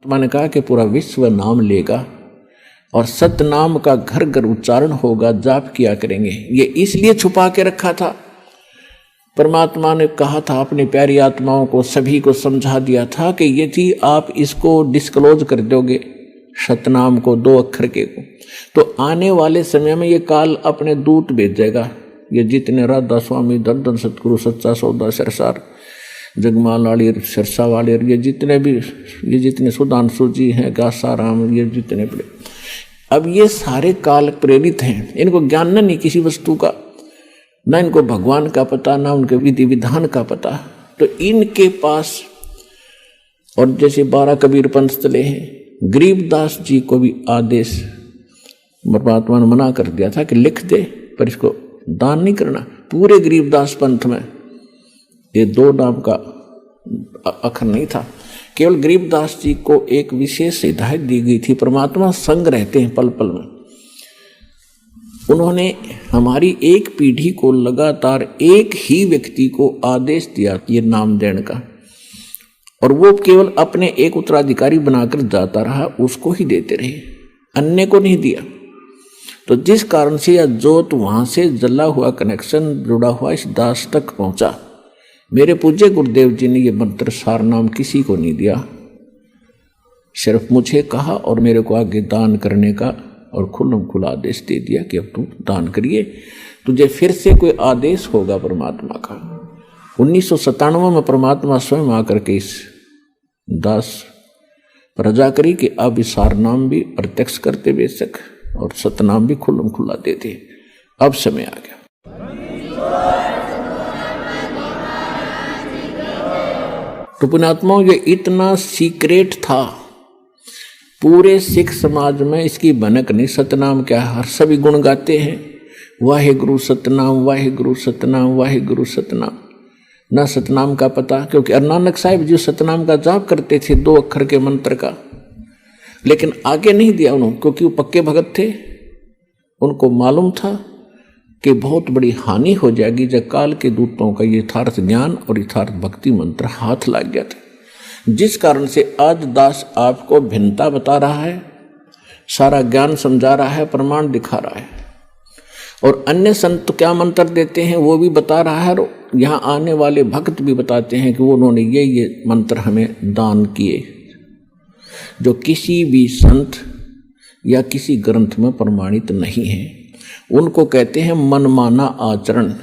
मैंने कहा कि पूरा विश्व नाम लेगा और सतनाम का घर घर उच्चारण होगा, जाप किया करेंगे। ये इसलिए छुपा के रखा था। परमात्मा ने कहा था अपनी प्यारी आत्माओं को, सभी को समझा दिया था कि यदि आप इसको डिस्क्लोज कर दोगे सतनाम को, 2 अक्षर के को, तो आने वाले समय में ये काल अपने दूत भेजेगा। ये जितने राधा स्वामी, दर्दन सतगुरु, सच्चा सौदा, सरसार, जगमाल वाली, सरसा वाले, ये जितने सुधांशु जी हैं, गासाराम, ये जितने बड़े, अब ये सारे काल प्रेरित हैं। इनको ज्ञान नहीं किसी वस्तु का, ना इनको भगवान का पता, ना उनके विधि विधान का पता। तो इनके पास, और जैसे 12 कबीर पंथ चले हैं, गरीबदास जी को भी आदेश परमात्मा ने मना कर दिया था कि लिख दे, पर इसको दान नहीं करना। पूरे गरीबदास पंथ में ये 2 नाम का अक्षर नहीं था। केवल गरीबदास जी को एक विशेष हिदायत दी गई थी। परमात्मा संग रहते हैं पल पल में। उन्होंने हमारी एक पीढ़ी को लगातार एक ही व्यक्ति को आदेश दिया ये नाम देने का, और वो केवल अपने एक उत्तराधिकारी बनाकर जाता रहा, उसको ही देते रहे, अन्य को नहीं दिया। तो जिस कारण से यह जोत वहां से जला हुआ कनेक्शन जुड़ा हुआ इस दास तक पहुंचा। मेरे पूज्य गुरुदेव जी ने ये मंत्र सार नाम किसी को नहीं दिया, सिर्फ मुझे कहा और मेरे को आगे दान करने का और खुल्लम खुला आदेश दे दिया कि अब तू दान करिए, तुझे फिर से कोई आदेश होगा परमात्मा का। 1997 में परमात्मा स्वयं आकर के इस दास प्रजा करी कि अब इस सार नाम भी प्रत्यक्ष करते बेशक और सतनाम भी खुल्लम खुला देते। अब समय आ गया। तो पुण्यात्माओं, ये इतना सीक्रेट था, पूरे सिख समाज में इसकी भनक नहीं। सतनाम क्या है, हर सभी गुण गाते हैं, वाहेगुरु सतनाम, वाहेगुरु सतनाम, वाहेगुरु सतनाम। ना सतनाम का पता, क्योंकि नानक साहिब जी सतनाम का जाप करते थे 2 अक्षर के मंत्र का, लेकिन आगे नहीं दिया उन्होंने, क्योंकि वो पक्के भगत थे। उनको मालूम था कि बहुत बड़ी हानि हो जाएगी जब काल के दूतों का यथार्थ ज्ञान और यथार्थ भक्ति मंत्र हाथ लग गया था। जिस कारण से आज दास आपको भिन्नता बता रहा है, सारा ज्ञान समझा रहा है, प्रमाण दिखा रहा है, और अन्य संत क्या मंत्र देते हैं वो भी बता रहा है, और यहाँ आने वाले भक्त भी बताते हैं कि वो उन्होंने ये मंत्र हमें दान किए, जो किसी भी संत या किसी ग्रंथ में प्रमाणित नहीं है। उनको कहते हैं मनमाना आचरण।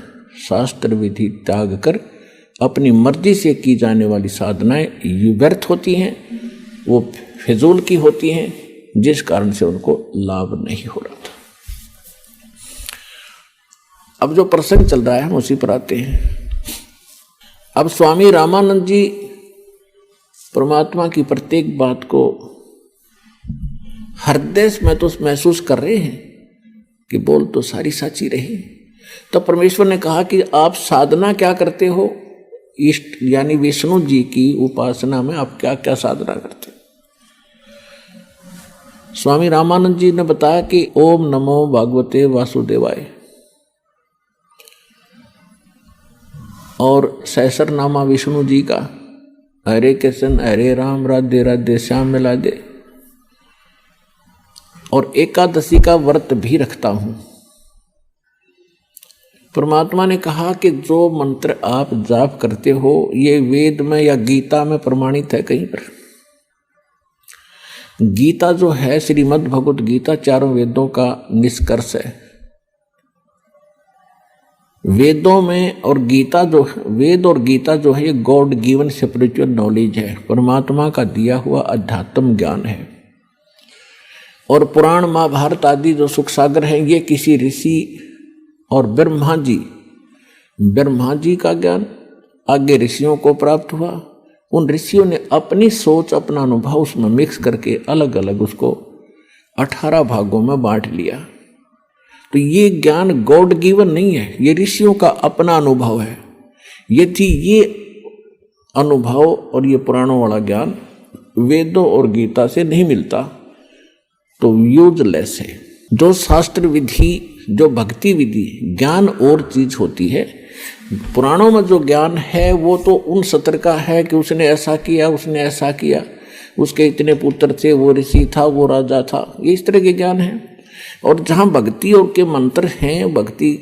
शास्त्र विधि त्याग कर अपनी मर्जी से की जाने वाली साधनाएं व्यर्थ होती हैं, वो फिजूल की होती हैं, जिस कारण से उनको लाभ नहीं हो रहा था। अब जो प्रसंग चल रहा है हम उसी पर आते हैं। अब स्वामी रामानंद जी परमात्मा की प्रत्येक बात को हृदय में तो महसूस कर रहे हैं कि बोल तो सारी साची रही। तो परमेश्वर ने कहा कि आप साधना क्या करते हो, इष्ट यानी विष्णु जी की उपासना में आप क्या क्या साधना करते हो। स्वामी रामानंद जी ने बताया कि ओम नमो भगवते वासुदेवाय और सहस्रनामा विष्णु जी का, हरे कृष्ण हरे राम राधे राधे श्याम मिला दे, और एकादशी का व्रत भी रखता हूं। परमात्मा ने कहा कि जो मंत्र आप जाप करते हो ये वेद में या गीता में प्रमाणित है कहीं पर। गीता जो है श्रीमद् भगवत गीता 4 वेदों का निष्कर्ष है। वेदों में और गीता जो वेद और गीता जो है ये गॉड गिवन स्पिरिचुअल नॉलेज है, परमात्मा का दिया हुआ अध्यात्म ज्ञान है। और पुराण महाभारत आदि जो सुख सागर हैं ये किसी ऋषि और ब्रह्मा जी का ज्ञान आगे ऋषियों को प्राप्त हुआ। उन ऋषियों ने अपनी सोच अपना अनुभव उसमें मिक्स करके अलग अलग उसको 18 भागों में बांट लिया। तो ये ज्ञान गॉड गिवन नहीं है, ये ऋषियों का अपना अनुभव है। यदि ये अनुभव और ये पुराणों वाला ज्ञान वेदों और गीता से नहीं मिलता तो यूजलेस है। जो शास्त्र विधि, जो भक्ति विधि, ज्ञान और चीज होती है। पुराणों में जो ज्ञान है वो तो उन सत्र का है कि उसने ऐसा किया, उसने ऐसा किया। उसके इतने पुत्र थे, वो ऋषि था, वो राजा था, ये इस तरह के ज्ञान है। और जहाँ भक्ति और के मंत्र हैं, भक्ति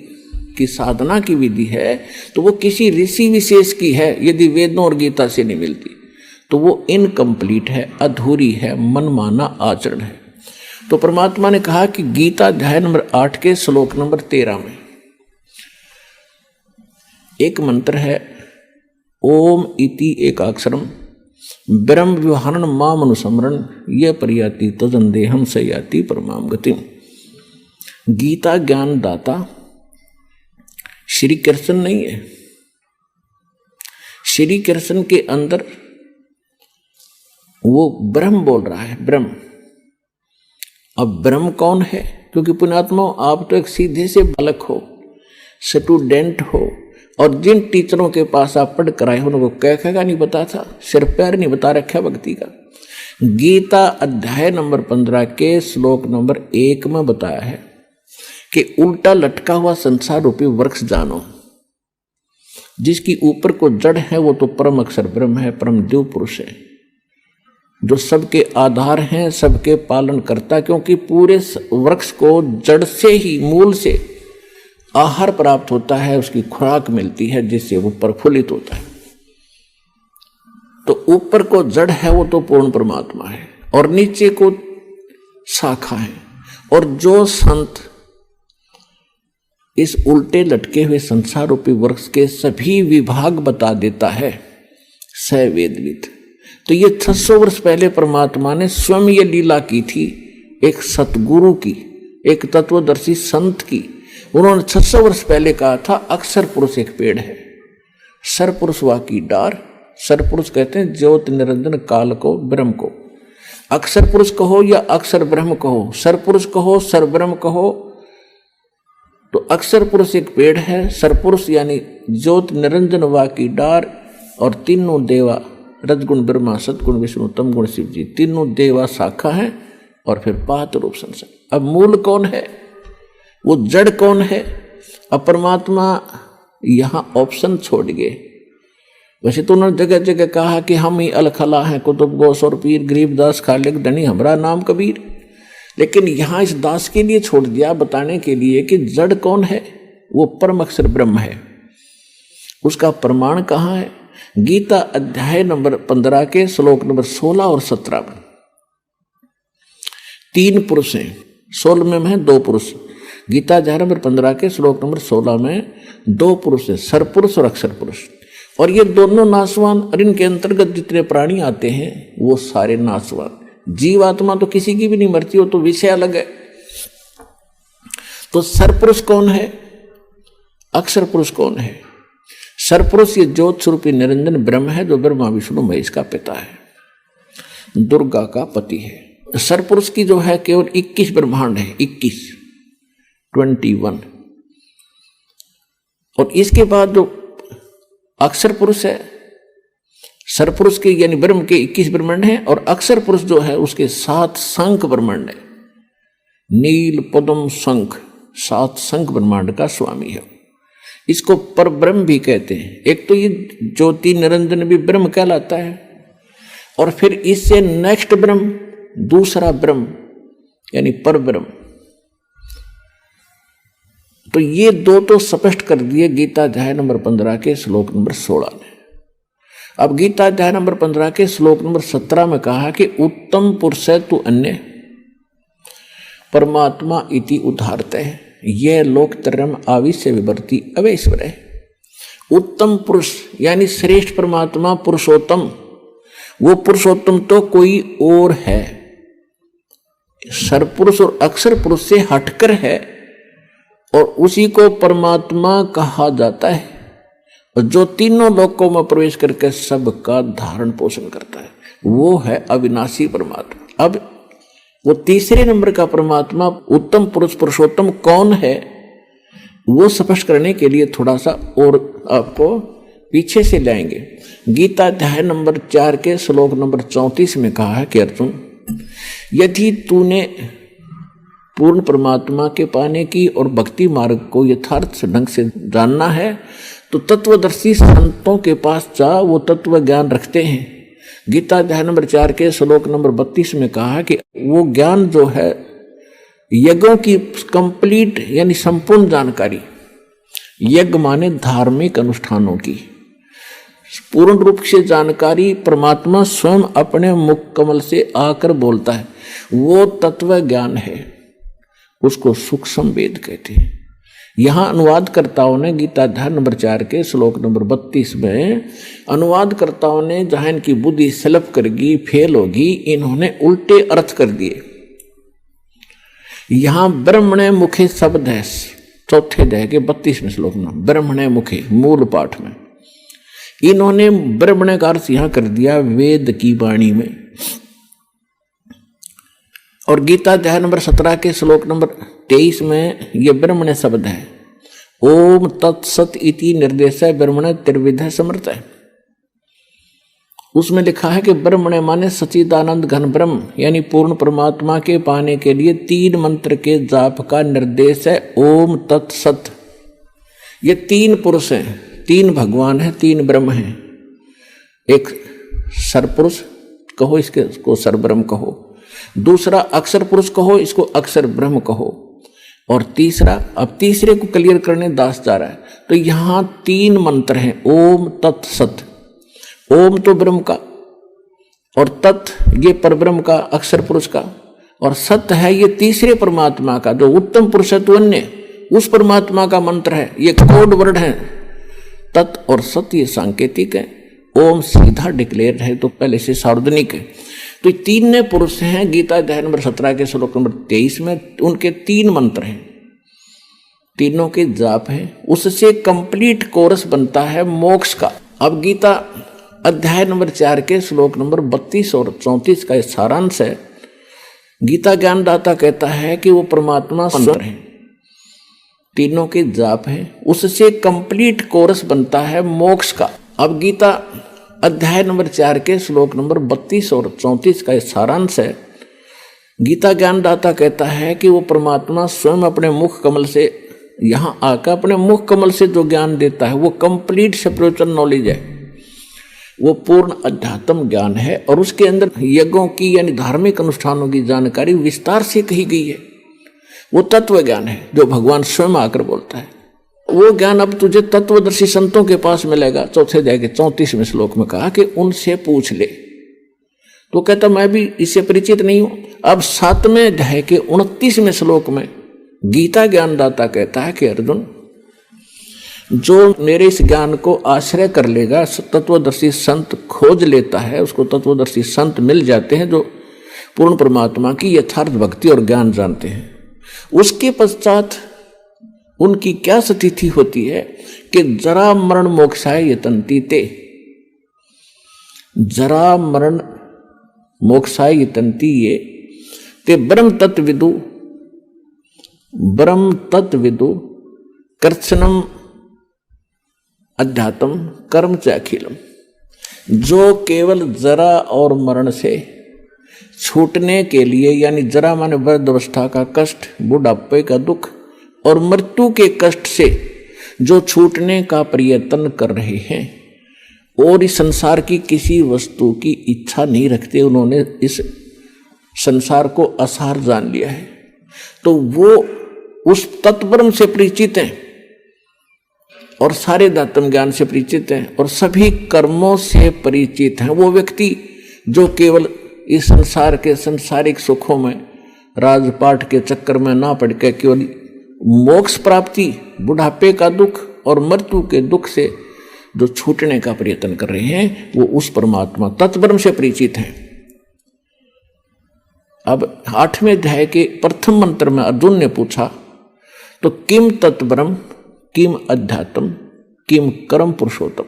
की साधना की विधि है, तो वो किसी ऋषि विशेष की है। यदि वेदों और गीता से नहीं मिलती तो वो इनकम्प्लीट है, अधूरी है, मनमाना आचरण है। तो परमात्मा ने कहा कि गीता अध्याय नंबर 8 के श्लोक नंबर 13 में एक मंत्र है, ओम इति एकाक्षरम ब्रह्म व्यवहारण माम अनुसमरण ये परियाति तजन देहम से याति परमाम गतिम। गीता ज्ञान दाता श्री कृष्ण नहीं है। श्री कृष्ण के अंदर वो ब्रह्म बोल रहा है, ब्रह्म। अब ब्रह्म कौन है? क्योंकि पुण्यात्मा आप तो एक सीधे से बालक हो, स्टूडेंट हो, और जिन टीचरों के पास आप पढ़ कर आए हो उनको कह का नहीं पता था, सिर पैर नहीं बता रखा भक्ति का। गीता अध्याय नंबर 15 के श्लोक नंबर 1 में बताया है कि उल्टा लटका हुआ संसार रूपी वृक्ष जानो, जिसकी ऊपर को जड़ है वो तो परम अक्षर ब्रह्म है, परम देव पुरुष है, जो सबके आधार हैं, सबके पालन करता। क्योंकि पूरे वृक्ष को जड़ से ही, मूल से आहार प्राप्त होता है, उसकी खुराक मिलती है, जिससे वो प्रफुल्लित होता है। तो ऊपर को जड़ है वो तो पूर्ण परमात्मा है, और नीचे को शाखा है। और जो संत इस उल्टे लटके हुए संसार रूपी वृक्ष के सभी विभाग बता देता है, स वेदविद। तो ये 600 वर्ष पहले परमात्मा ने स्वयं ये लीला की थी, एक सतगुरु की, एक तत्वदर्शी संत की। उन्होंने 600 वर्ष पहले कहा था, अक्षर पुरुष एक पेड़ है, सर पुरुष वा की डार। सर पुरुष कहते हैं ज्योत निरंजन काल को, ब्रह्म को। अक्षर पुरुष कहो या अक्षर ब्रह्म कहो, सर पुरुष कहो, सर ब्रह्म कहो, तो अक्षर पुरुष एक पेड़ है, सर पुरुष यानी ज्योत निरंजन वा की डार, और तीनों देवा, रजगुण ब्रह्मा, सतगुण विष्णु, तमगुण शिव जी, तीनों देवा शाखा है, और फिर पात रूप संसार। अब मूल कौन है? वो जड़ कौन है? अब परमात्मा यहां ऑप्शन छोड़ गए। वैसे तो उन्होंने जगह जगह कहा कि हम ही अलखला हैं, कुतुब गोस और पीर, गरीबदास खालिक धनी हमारा नाम कबीर। लेकिन यहां इस दास के लिए छोड़ दिया, बताने के लिए कि जड़ कौन है? वो परम अक्षर ब्रह्म है। उसका प्रमाण कहाँ है? गीता अध्याय नंबर 15 के श्लोक नंबर 16 और 17 में 3 पुरुष हैं, 16 में है 2 पुरुष। गीता अध्याय नंबर 15 के श्लोक नंबर 16 में 2 पुरुष है, सरपुरुष और अक्षर पुरुष। और ये दोनों नाशवान, और इनके अंतर्गत जितने प्राणी आते हैं वो सारे नाशवान। जीवात्मा तो किसी की भी नहीं मरती, हो तो विषय अलग है। तो सरपुरुष कौन है? अक्षर पुरुष कौन है? सरपुरुष ये ज्योत स्वरूपी निरंजन ब्रह्म है, जो ब्रह्मा विष्णु महेश का पिता है, दुर्गा का पति है। सरपुरुष की जो है केवल 21 ब्रह्मांड है, 21। और इसके बाद जो अक्षर पुरुष है, सरपुरुष के यानी ब्रह्म के 21 ब्रह्मांड है, और अक्षर पुरुष जो है उसके 7 शंख ब्रह्मांड है। नील पद्म शंख, 7 शंख ब्रह्मांड का स्वामी है। इसको पर ब्रह्म भी कहते हैं। एक तो ये ज्योति निरंजन भी ब्रह्म कहलाता है, और फिर इससे नेक्स्ट ब्रह्म, दूसरा ब्रह्म यानी पर ब्रह्म। तो ये 2 तो स्पष्ट कर दिए गीता अध्याय नंबर 15 के श्लोक नंबर 16 में। अब गीता अध्याय नंबर 15 के श्लोक नंबर 17 में कहा कि उत्तम पुरुष तु अन्य परमात्मा इति उदाहरते है, यह लोकत्रयम् आविश्य विवर्ती अवैश्वर है। उत्तम पुरुष यानी श्रेष्ठ परमात्मा, पुरुषोत्तम, वो पुरुषोत्तम तो कोई और है, सरपुरुष और अक्षर पुरुष से हटकर है, और उसी को परमात्मा कहा जाता है, और जो तीनों लोकों में प्रवेश करके सबका धारण पोषण करता है, वो है अविनाशी परमात्मा। अब वो तीसरे नंबर का परमात्मा उत्तम पुरुष पुरुषोत्तम कौन है, वो स्पष्ट करने के लिए थोड़ा सा और आपको पीछे से लाएंगे। गीता अध्याय नंबर 4 के श्लोक नंबर 34 में कहा है कि अर्जुन, यदि तूने पूर्ण परमात्मा के पाने की और भक्ति मार्ग को यथार्थ ढंग से जानना है, तो तत्वदर्शी संतों के पास जा, वो तत्व ज्ञान रखते हैं। गीता अध्याय नंबर 4 के श्लोक नंबर 32 में कहा कि वो ज्ञान जो है यज्ञों की कंप्लीट यानी संपूर्ण जानकारी, यज्ञ माने धार्मिक अनुष्ठानों की पूर्ण रूप से जानकारी परमात्मा स्वयं अपने मुख कमल से आकर बोलता है, वो तत्व ज्ञान है, उसको सूक्ष्म वेद कहते हैं। यहां अनुवादकर्ताओं ने गीता अध्याय नंबर 4 के श्लोक नंबर 32 में अनुवादकर्ताओं ने जहां इनकी बुद्धि सलप करेगी, फेल होगी, इन्होंने उल्टे अर्थ कर दिए। यहां ब्रह्मणे मुखे शब्द है चौथे अध्याय के 32वें श्लोक में, ब्रह्मणे मुखे मूल पाठ में इन्होंने ब्रह्मणे का अर्थ यहां कर दिया वेद की वाणी में। और गीता अध्याय नंबर 17 के श्लोक नंबर 23 में ये ब्रह्मणे शब्द है, ओम तत्सत इति निर्देश ब्रह्मणे त्रिविध समर्थ है। उसमें लिखा है कि ब्रह्मणे माने सच्चिदानंद घन ब्रह्म यानी पूर्ण परमात्मा के पाने के लिए 3 मंत्र के जाप का निर्देश है, ओम तत्सत। ये 3 पुरुष हैं, 3 भगवान हैं, 3 ब्रह्म हैं। एक सरपुरुष कहो, इसको सरब्रह्म कहो, दूसरा अक्षर पुरुष कहो, इसको अक्षर ब्रह्म कहो, और तीसरा, अब तीसरे को क्लियर करने दास जा रहा है। तो यहां 3 मंत्र हैं, ओम तत्सत। ओम तो ब्रह्म का, और तत् ये परब्रह्म का, अक्षर पुरुष का, और सत है ये तीसरे परमात्मा का जो उत्तम पुरुषत्वन्य उस परमात्मा का मंत्र है। ये कोड वर्ड है, तत् और सत ये सांकेतिक है, ओम सीधा डिक्लेयर है तो पहले से सार्वजनिक है। तो 3 पुरुष हैं। गीता अध्याय नंबर 17 के श्लोक नंबर 23 में उनके 3 मंत्र हैं, तीनों के जाप हैं, उससे कंप्लीट कोर्स बनता है मोक्ष का। अब गीता अध्याय नंबर 4 के श्लोक नंबर 32 और 34 का सारांश है। गीता ज्ञानदाता कहता है कि वो परमात्मा मंत्र है, तीनों के जाप है, उससे कंप्लीट कोर्स बनता है मोक्ष का। अब गीता अध्याय नंबर 4 के श्लोक नंबर 32 और 34 का सारांश है। गीता ज्ञानदाता कहता है कि वो परमात्मा स्वयं अपने मुख कमल से यहां आकर अपने मुख कमल से जो ज्ञान देता है वो कंप्लीट स्पिरिचुअल नॉलेज है, वो पूर्ण अध्यात्म ज्ञान है, और उसके अंदर यज्ञों की यानी धार्मिक अनुष्ठानों की जानकारी विस्तार से कही गई है। वो तत्व ज्ञान है जो भगवान स्वयं आकर बोलता है। वो ज्ञान अब तुझे तत्वदर्शी संतों के पास मिलेगा। चौथे अध्याय के 34वें श्लोक में कहा कि उनसे पूछ ले। तो कहता मैं भी इससे परिचित नहीं हूं। अब 7वें अध्याय के 29वें श्लोक में गीता ज्ञानदाता कहता है कि अर्जुन, जो मेरे इस ज्ञान को आश्रय कर लेगा, तत्वदर्शी संत खोज लेता है, उसको तत्वदर्शी संत मिल जाते हैं जो पूर्ण परमात्मा की यथार्थ भक्ति और ज्ञान जानते हैं। उसके पश्चात उनकी क्या स्थिति होती है कि जरा मरण मोक्षाय यतन्ति ते, जरा मरण मोक्षाय यतन्ति ये ते ब्रह्म तत्विदु कर्षणम अध्यात्म कर्म च अखिलम। जो केवल जरा और मरण से छूटने के लिए, यानी जरा माने वृद्धावस्था का कष्ट, बुढ़ापे का दुख और मृत्यु के कष्ट से जो छूटने का प्रयत्न कर रहे हैं और इस संसार की किसी वस्तु की इच्छा नहीं रखते, उन्होंने इस संसार को असार जान लिया है, तो वो उस तत्ब्रह्म से परिचित हैं और सारे दातम ज्ञान से परिचित हैं और सभी कर्मों से परिचित हैं। वो व्यक्ति जो केवल इस संसार के संसारिक सुखों में, राजपाट के चक्कर में ना पड़ के केवल मोक्ष प्राप्ति, बुढ़ापे का दुख और मृत्यु के दुख से जो छूटने का प्रयत्न कर रहे हैं, वो उस परमात्मा तत्ब्रह्म से परिचित हैं। अब 8वें अध्याय के प्रथम मंत्र में अर्जुन ने पूछा, तो किम तत्ब्रह्म किम अध्यात्म किम कर्म पुरुषोत्तम।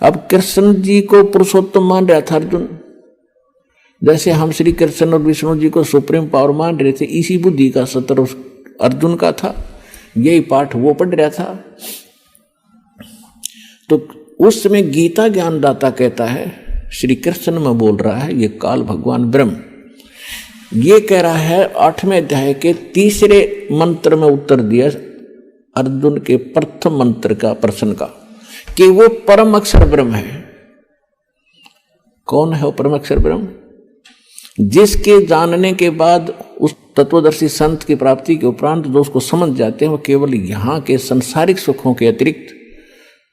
अब कृष्ण जी को पुरुषोत्तम मान रहा था अर्जुन, जैसे हम श्री कृष्ण और विष्णु जी को सुप्रीम पावर मान रहे थे, इसी बुद्धि का सत्र अर्जुन का था। यही पाठ वो पढ़ रहा था। तो उस समय गीता ज्ञानदाता कहता है, श्री कृष्ण में बोल रहा है, ये काल भगवान ब्रह्म ये कह रहा है 8वें अध्याय के 3 मंत्र में उत्तर दिया अर्जुन के प्रथम मंत्र का प्रश्न का, कि वो परम अक्षर ब्रह्म है। कौन है वो परम अक्षर ब्रह्म? जिसके जानने के बाद उस तत्वदर्शी संत की प्राप्ति के उपरांत जो उसको समझ जाते हैं, वो केवल यहाँ के संसारिक सुखों के अतिरिक्त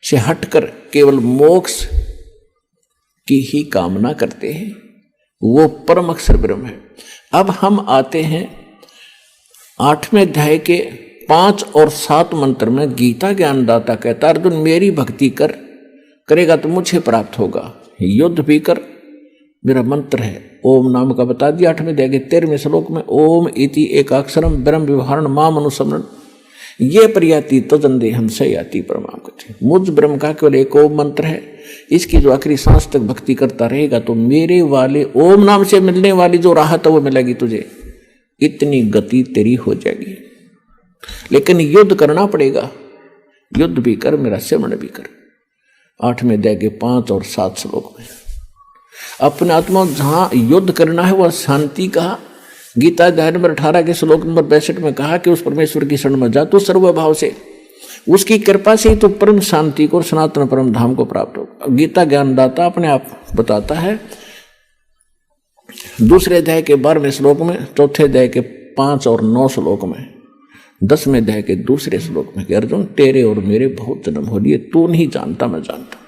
से हटकर केवल मोक्ष की ही कामना करते हैं, वो परम अक्षर ब्रह्म है। अब हम आते हैं 8वें अध्याय के 5 और 7 मंत्र में। गीता ज्ञानदाता कहता, अर्जुन मेरी भक्ति करेगा तो मुझे प्राप्त होगा, युद्ध भी कर, मेरा मंत्र है ओम नाम का बता दिया। 8वें अध्याय के 13वें श्लोक में ओम इति एकाक्षरम ब्रह्म व्यवहारण माम अनुसमरण ये प्रयाति तजंदे हमसे याति परमाम कहते। मुझ ब्रह्म का केवल एक ओम मंत्र है, इसकी जो आखिरी सांस तक भक्ति करता रहेगा तो मेरे वाले ओम नाम से मिलने वाली जो राहत है वो मिलेगी तुझे, इतनी गति तेरी हो जाएगी। लेकिन युद्ध करना पड़ेगा, युद्ध भी कर, मेरा सेवन भी कर। 8वें अध्याय के 5 और 7 श्लोक में अपने आत्मा जहां युद्ध करना है वह शांति कहा। गीता अध्याय नंबर 18 के श्लोक नंबर 62 में कहा कि उस परमेश्वर की शरण में जा तो सर्वभाव से, उसकी कृपा से ही तो परम शांति को और सनातन परम धाम को प्राप्त होगा। गीता ज्ञानदाता अपने आप बताता है 2 अध्याय के 12वें श्लोक में, 4 अध्याय के 5 और 9 श्लोक में, 10वें अध्याय के 2 श्लोक में कि अर्जुन तेरे और मेरे बहुत जन्म हो लिए, तू नहीं जानता मैं जानता।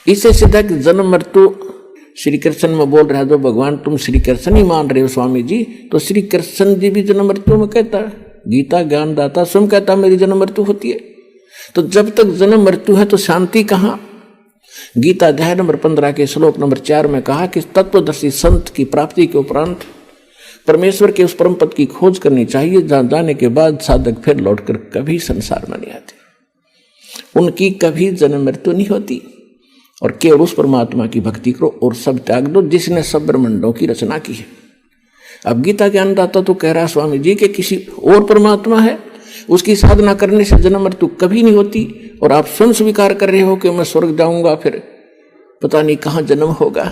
इससे सीधा कि जन्म मृत्यु श्री कृष्ण में बोल रहा है, तो भगवान तुम श्री कृष्ण ही मान रहे हो स्वामी जी, तो श्री कृष्ण जी भी जन्म मृत्यु में कहता है। गीता ज्ञानदाता स्वयं कहता मेरी जन्म मृत्यु होती है। तो जब तक जन्म मृत्यु है तो शांति कहाँ? गीता अध्याय नंबर 15 के श्लोक नंबर 4 में कहा कि तत्वदर्शी संत की प्राप्ति के उपरांत परमेश्वर के उस परम पद की खोज करनी चाहिए, जहां जाने के बाद साधक फिर लौटकर कभी संसार में नहीं आते, उनकी कभी जन्म मृत्यु नहीं होती। और केवल उस परमात्मा की भक्ति करो और सब त्याग दो जिसने सब ब्रह्मांडों की रचना की है। अब गीता ज्ञानदाता तो कह रहा स्वामी जी कि किसी और परमात्मा है, उसकी साधना करने से जन्म मृत्यु कभी नहीं होती, और आप स्वयं स्वीकार कर रहे हो कि मैं स्वर्ग जाऊंगा फिर पता नहीं कहां जन्म होगा,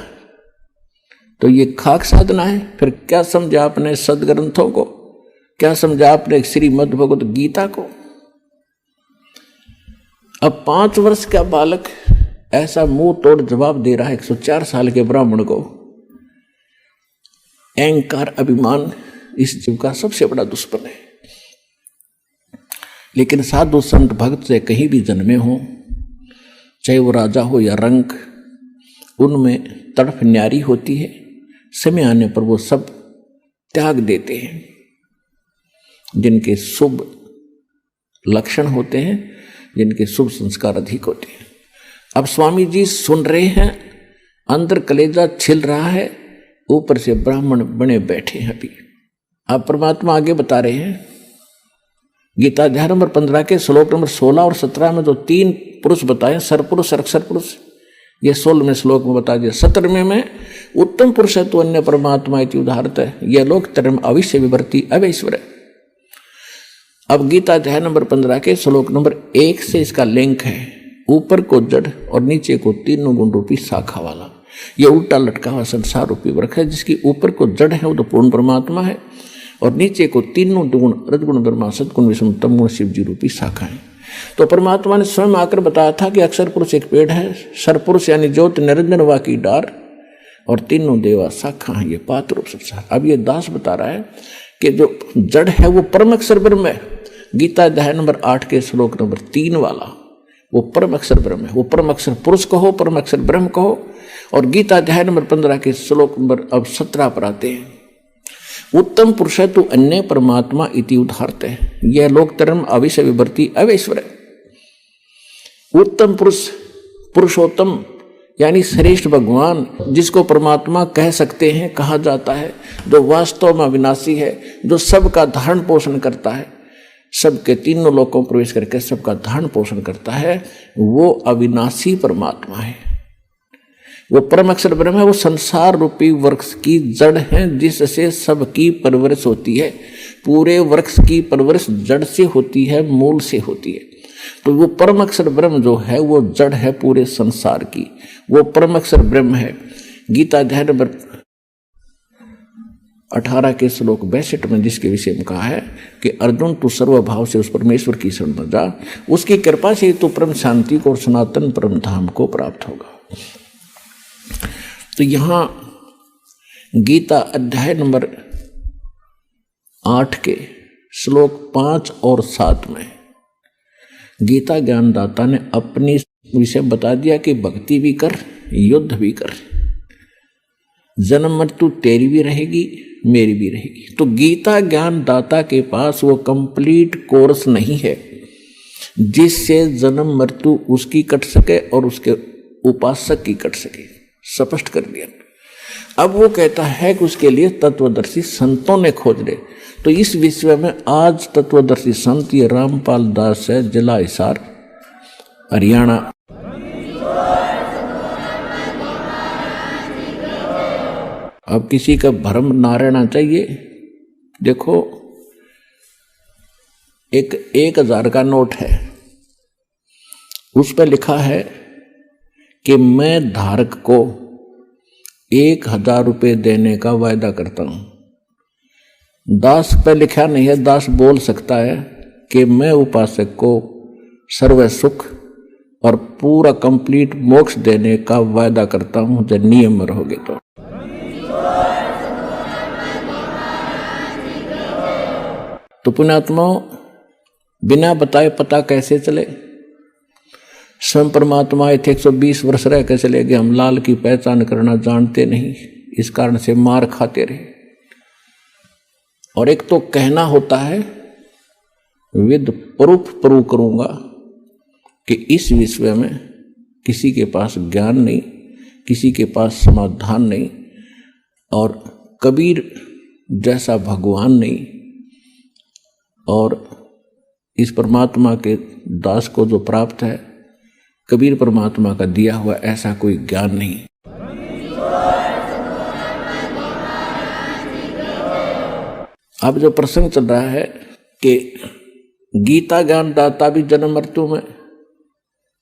तो ये खाक साधना है। फिर क्या समझा आपने सदग्रंथों को, क्या समझा आपने श्रीमद् भगवत गीता को? अब 5 वर्ष का बालक ऐसा मुंह तोड़ जवाब दे रहा है 104 साल के ब्राह्मण को। अहंकार अभिमान इस जीव का सबसे बड़ा दुश्मन है। लेकिन साधु संत भक्त से कहीं भी जन्मे हो, चाहे वो राजा हो या रंक, उनमें तड़फ न्यारी होती है। समय आने पर वो सब त्याग देते हैं जिनके शुभ लक्षण होते हैं, जिनके शुभ संस्कार अधिक होते हैं। अब स्वामी जी सुन रहे हैं, अंदर कलेजा छिल रहा है, ऊपर से ब्राह्मण बने बैठे हैं। अभी अब परमात्मा आगे बता रहे हैं। गीता अध्याय नंबर 15 के श्लोक नंबर 16 और 17 में जो 3 पुरुष बताए, सरपुरुष अक्षर पुरुष, ये 16वें श्लोक में बता दिया। 17वें में उत्तम पुरुष है तो अन्य परमात्मा इति उदाहरत है, यह लोक धर्म अविश्य विवर्ती अवैश्वर है। अब गीता अध्याय नंबर 15 के श्लोक नंबर 1 से इसका लिंक है। ऊपर को जड़ और नीचे को तीनों गुण रूपी शाखा वाला यह उल्टा लटका हुआ संसार रूपी वृक्ष है, जिसकी ऊपर को जड़ है वो तो पूर्ण परमात्मा है, और नीचे को तीनों गुण रजगुण ब्रह्मा सदगुण विष्णु तम गुण शिव जी रूपी शाखा है। तो परमात्मा ने स्वयं आकर बताया था कि अक्षर पुरुष एक पेड़ है, सरपुरुष यानी ज्योत निरंजन वा की डार, और तीनों देवा शाखा है, ये पात्र रूप संसार। अब ये दास बता रहा है कि जो जड़ है वो परम अक्षर ब्रह्म है। गीता अध्याय नंबर 8 के श्लोक नंबर 3 वाला वो परम अक्षर ब्रह्म है। वो परम अक्षर पुरुष कहो, परम अक्षर ब्रह्म कहो। और गीता अध्याय नंबर 15 के श्लोक नंबर अब 17 पर आते हैं। उत्तम पुरुष है तो अन्य परमात्मा इति उदाहरत है, यह लोक धर्म अविश्य विवर्ती अवैश्वर है। उत्तम पुरुष, पुरुषोत्तम यानी श्रेष्ठ भगवान, जिसको परमात्मा कह सकते हैं, कहा जाता है, जो वास्तव में अविनाशी है, जो सबका धारण पोषण करता है, सबके तीनों लोकों में प्रवेश करके सबका धारण पोषण करता है, वो अविनाशी परमात्मा है। वो परम अक्षर ब्रह्म है। वो संसार रूपी वृक्ष की जड़ है जिससे सबकी परवरिश होती है। पूरे वृक्ष की परवरिश जड़ से होती है, मूल से होती है। तो वो परम अक्षर ब्रह्म जो है वो जड़ है पूरे संसार की, वो परम अक्षर ब्रह्म है। गीता अध्याय नंबर 18 के श्लोक 62 में जिसके विषय में कहा है कि अर्जुन तू सर्वभाव से उस परमेश्वर की शरण में जा, उसकी कृपा से तू परम शांति को और सनातन परम धाम को प्राप्त होगा। तो यहां गीता अध्याय नंबर 8 के श्लोक 5 और 7 में गीता ज्ञानदाता ने अपनी विषय बता दिया कि भक्ति भी कर, युद्ध भी कर, जन्म मृत्यु तेरी भी रहेगी, मेरी भी रहेगी। तो गीता ज्ञानदाता के पास वो कंप्लीट कोर्स नहीं है जिससे जन्म मृत्यु उसकी कट सके और उसके उपासक की कट सके। स्पष्ट कर दिया। अब वो कहता है कि उसके लिए तत्वदर्शी संतों ने खोज ले। तो इस विषय में आज तत्वदर्शी संत ये रामपाल दास है, जिला हिसार, हरियाणा। अब किसी का भ्रम ना रहना चाहिए। देखो, एक 1000 का नोट है, उस पर लिखा है कि मैं धारक को 1000 रुपये देने का वायदा करता हूं। दास पे लिखा नहीं है, दास बोल सकता है कि मैं उपासक को सर्व सुख और पूरा कंप्लीट मोक्ष देने का वायदा करता हूं जब नियम में रहोगे तो पुण्यात्माओं, बिना बताए पता कैसे चले? स्वयं परमात्मा आए थे, 120 वर्ष रह के चले गए। हम लाल की पहचान करना जानते नहीं, इस कारण से मार खाते रहे। और एक तो कहना होता है, विद प्रूफ प्रूव करूंगा कि इस विषय में किसी के पास ज्ञान नहीं, किसी के पास समाधान नहीं, और कबीर जैसा भगवान नहीं, और इस परमात्मा के दास को जो प्राप्त है कबीर परमात्मा का दिया हुआ ऐसा कोई ज्ञान नहीं। अब जो प्रसंग चल रहा है कि गीता ज्ञान दाता भी जन्म मृत्यु में,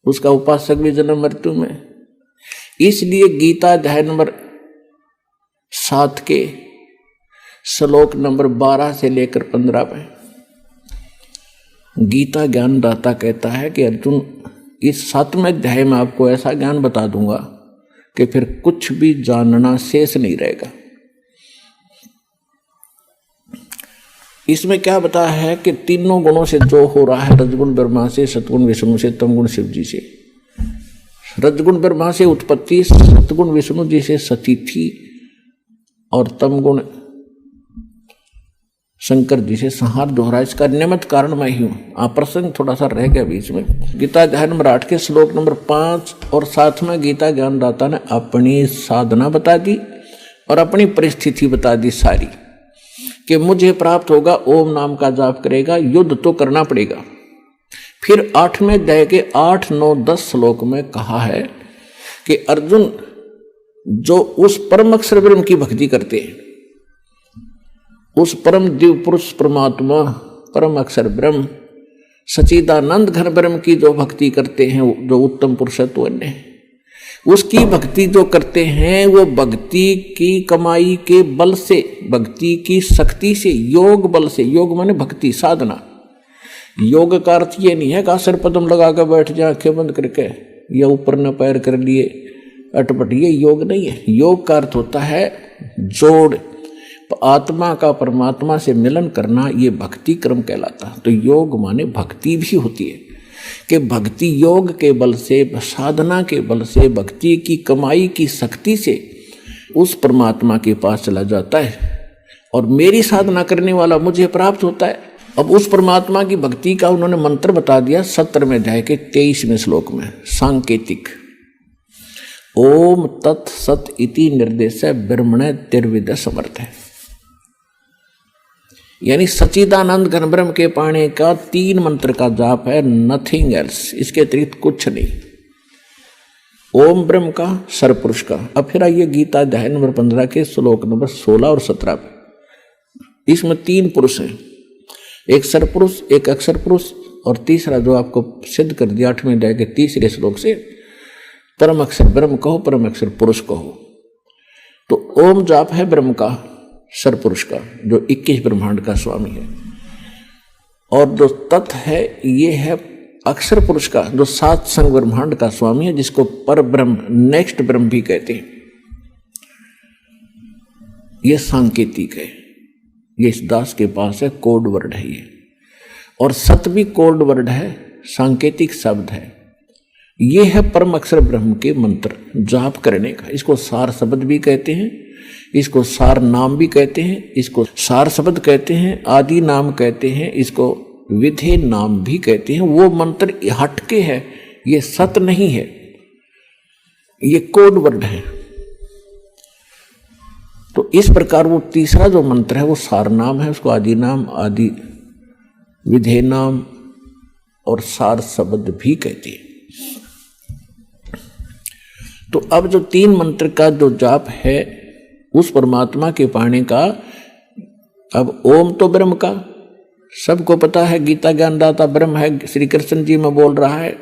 उसका उपासक भी जन्म मृत्यु में। इसलिए गीता अध्याय नंबर 7 के श्लोक नंबर 12 से लेकर 15 में गीता ज्ञान दाता कहता है कि अर्जुन, इस 7वें अध्याय में आपको ऐसा ज्ञान बता दूंगा कि फिर कुछ भी जानना शेष नहीं रहेगा। इसमें क्या बताया है कि तीनों गुणों से जो हो रहा है, रजगुण ब्रह्मा से, सतगुण विष्णु से, तमगुण शिव जी से। रजगुण ब्रह्मा से उत्पत्ति, सतगुण विष्णु जी से सतीथि, और तमगुण शंकर जी से संहार दोहरा। इसका निमित्त कारण मैं ही हूं। प्रसंग थोड़ा सा रह गया बीच में। गीता अध्याय नंबर 8 के श्लोक नंबर 5 और 7 में गीता ज्ञानदाता ने अपनी साधना बता दी और अपनी परिस्थिति बता दी सारी, कि मुझे प्राप्त होगा, ओम नाम का जाप करेगा, युद्ध तो करना पड़ेगा। फिर 8वें अध्याय के 8, 9, 10 श्लोक में कहा है कि अर्जुन जो उस परम अक्षर ब्रह्म की भक्ति करते हैं, उस परम दिव्य पुरुष परमात्मा परम अक्षर ब्रह्म सच्चिदानंद घन ब्रह्म की जो भक्ति करते हैं, जो उत्तम पुरुषत्व है, उसकी भक्ति जो करते हैं, वो भक्ति की कमाई के बल से, भक्ति की शक्ति से, योग बल से, योग माने भक्ति साधना। योग का अर्थ ये नहीं है कि आसन पद्म लगा कर बैठ जाए आंखें बंद करके, या ऊपर न पैर कर लिए अटपट, ये योग नहीं है। योग का अर्थ होता है जोड़, आत्मा का परमात्मा से मिलन करना, ये भक्ति क्रम कहलाता। तो योग माने भक्ति भी होती है कि भक्ति योग के बल से, साधना के बल से, भक्ति की कमाई की शक्ति से उस परमात्मा के पास चला जाता है, और मेरी साधना करने वाला मुझे प्राप्त होता है। अब उस परमात्मा की भक्ति का उन्होंने मंत्र बता दिया 17वें अध्याय के 23वें श्लोक में, सांकेतिक। ओम तत् सत इति निर्देश ब्रह्मण तिर्विद समर्थ है, यानी सच्चिदानंद घन ब्रह्म के पाने का 3 मंत्र का जाप है, नथिंग एल्स, इसके अतिरिक्त कुछ नहीं। ओम ब्रह्म का, सरपुरुष का। अब फिर आइए गीता अध्याय नंबर 15 के श्लोक नंबर 16 और 17 पे। इसमें 3 पुरुष हैं, एक सरपुरुष, एक अक्षर पुरुष, और तीसरा जो आपको सिद्ध कर दिया 8वें अध्याय के 3 श्लोक से, परम अक्षर ब्रह्म कहो, परम अक्षर पुरुष कहो। तो ओम जाप है ब्रह्म का, सरपुरुष का, जो 21 ब्रह्मांड का स्वामी है, और जो तत् है ये है अक्षर पुरुष का, जो 7 संग ब्रह्मांड का स्वामी है, जिसको पर ब्रह्म, नेक्स्ट ब्रह्म भी कहते हैं। ये सांकेतिक है, ये इस दास के पास है, कोड वर्ड है ये। और सत भी कोड वर्ड है, सांकेतिक शब्द है। ये है परम अक्षर ब्रह्म के मंत्र जाप करने का। इसको सार शब्द भी कहते हैं, इसको सार नाम भी कहते हैं, इसको सार शब्द कहते हैं, आदि नाम कहते हैं, इसको विधेय नाम भी कहते हैं। वो मंत्र हटके है, ये सत नहीं है, ये कोड वर्ड है। तो इस प्रकार वो तीसरा जो मंत्र है वो सार नाम है, उसको आदि नाम, आदि विधेय नाम और सार शब्द भी कहते हैं। तो अब जो 3 मंत्र का जो जाप है उस परमात्मा के पाने का, अब ओम तो ब्रह्म का सबको पता है, गीता ज्ञानदाता ब्रह्म है, श्री कृष्ण जी में बोल रहा है।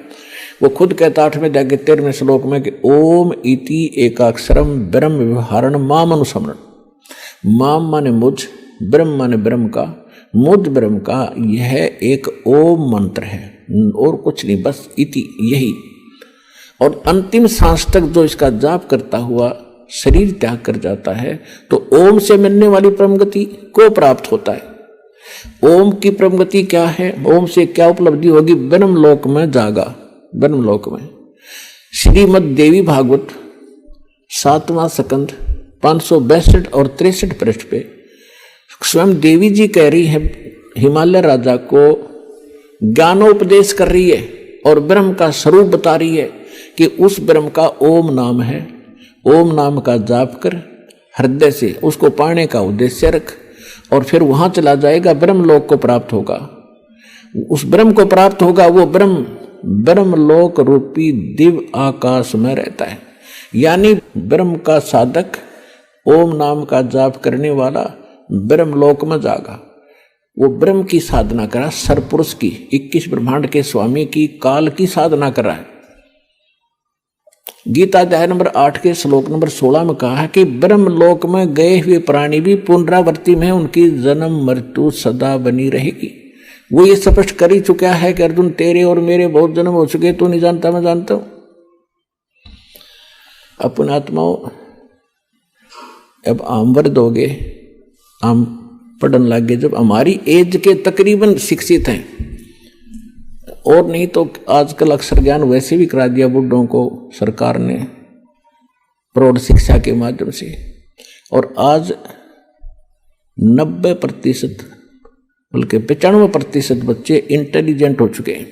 वो खुद कहता 8वें अध्याय के 13वें श्लोक में कि ओम इति एकाक्षरम ब्रह्म व्यवहारण माम अनुसमरण। माम माने मुझ, ब्रह्म माने ब्रह्म का, मुझ ब्रह्म का, यह एक ओम मंत्र है और कुछ नहीं, बस इति यही। और अंतिम सांस तक जो इसका जाप करता हुआ शरीर त्याग कर जाता है तो ओम से मिलने वाली परमगति को प्राप्त होता है। ओम की परमगति क्या है, ओम से क्या उपलब्धि होगी? ब्रह्मलोक में जागा, ब्रह्मलोक में। श्रीमद् देवी भागवत 7वां स्कंध 562 और 63 पृष्ठ पे स्वयं देवी जी कह रही है, हिमालय राजा को ज्ञानोपदेश कर रही है और ब्रह्म का स्वरूप बता रही है कि उस ब्रह्म का ओम नाम है। ओम नाम का जाप कर हृदय से उसको पाने का उद्देश्य रख और फिर वहां चला जाएगा, ब्रह्मलोक को प्राप्त होगा। उस ब्रह्म को प्राप्त होगा, वो ब्रह्म ब्रह्मलोक रूपी दिव्य आकाश में रहता है। यानी ब्रह्म का साधक, ओम नाम का जाप करने वाला ब्रह्मलोक में जागा। वो ब्रह्म की साधना करा, सरपुरुष की, 21 ब्रह्मांड के स्वामी की, काल की साधना करा है। गीता अध्याय नंबर 8 के श्लोक नंबर 16 में कहा है कि ब्रह्मलोक में गए हुए प्राणी भी पुनरावृत्ति में उनकी जन्म मृत्यु सदा बनी रहेगी। वो ये स्पष्ट कर ही चुका है कि अर्जुन तेरे और मेरे बहुत जन्म हो चुके, तू नहीं जानता मैं जानता हूं। अपन आत्माओं अब आम वर्द हो गए, आम पढ़ने लग गए, जब हमारी एज के तकरीबन शिक्षित हैं, और नहीं तो आजकल अक्षर ज्ञान वैसे भी करा दिया बुड्ढों को सरकार ने प्रौढ़ शिक्षा के माध्यम से। और आज 90% बल्कि 95% बच्चे इंटेलिजेंट हो चुके हैं।